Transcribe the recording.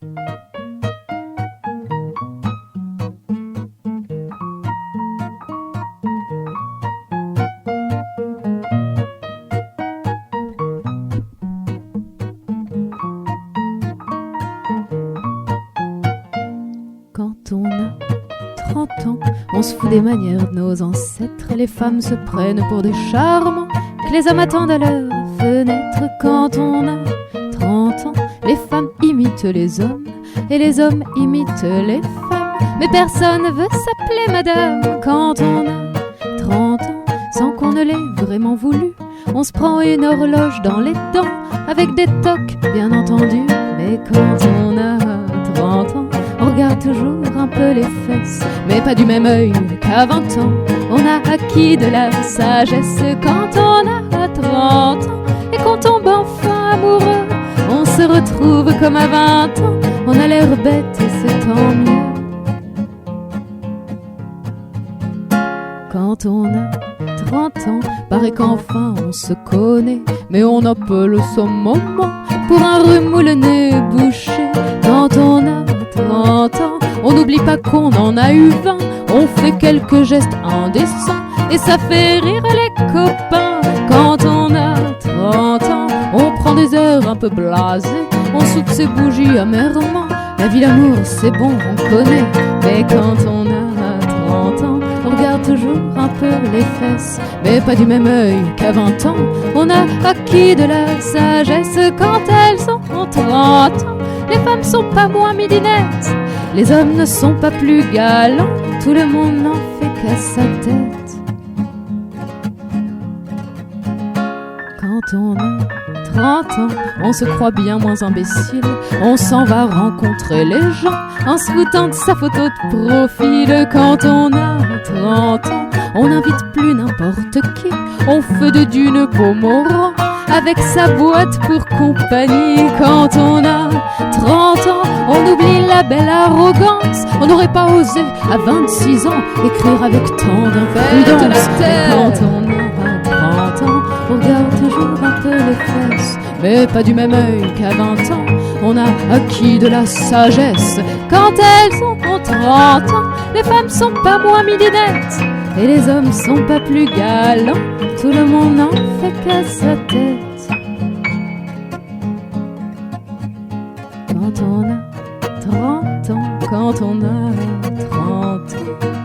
Quand on a 30 ans, on se fout des manières de nos ancêtres. Les femmes se prennent pour des charmants que les hommes attendent à leur fenêtre. Quand on a 30 ans, les femmes imitent les hommes et les hommes imitent les femmes. Mais personne ne veut s'appeler madame. Quand on a 30 ans, sans qu'on ne l'ait vraiment voulu, on se prend une horloge dans les dents avec des tocs bien entendu. Mais quand on a 30 ans, on regarde toujours un peu les fesses, mais pas du même œil qu'à 20 ans. On a acquis de la sagesse quand on a 30 ans. Et qu'on tombe enfin amoureux, on se retrouve comme à 20 ans. On a l'air bête et c'est tant mieux. Quand on a 30 ans, paraît qu'enfin on se connaît, mais on appelle ce moment pour un rhume ou le nez bouché. Quand on a 30 ans, on n'oublie pas qu'on en a eu 20. On fait quelques gestes indécents et ça fait rire les copains. Quand on a 30 ans, on prend des airs un peu blasés, on souffle ses bougies amèrement. La vie, l'amour, c'est bon, on connaît. Mais quand on a 30 ans, on regarde toujours un peu les fesses, mais pas du même œil qu'à 20 ans. On a acquis de la sagesse quand elles ont 30 ans. Les femmes sont pas moins midinettes, les hommes ne sont pas plus galants. Tout le monde n'en fait qu'à sa tête. Quand on a 30 ans, on se croit bien moins imbécile. On s'en va rencontrer les gens en se foutant de sa photo de profil. Quand on a 30 ans, on n'invite plus n'importe qui. On fait de Dune Beaumorand avec sa boîte pour compagnie. Quand on a 30 ans, on oublie la belle arrogance. On n'aurait pas osé à 26 ans écrire avec tant d'imprudence. Quand on a 30 ans, on regarde toujours un peu les fesses, mais pas du même œil qu'à 20 ans. On a acquis de la sagesse quand elles ont 30 ans. Les femmes sont pas moins midinettes et les hommes sont pas plus galants. Tout le monde n'en fait qu'à sa tête. Quand on a 30 ans, quand on a 30 ans.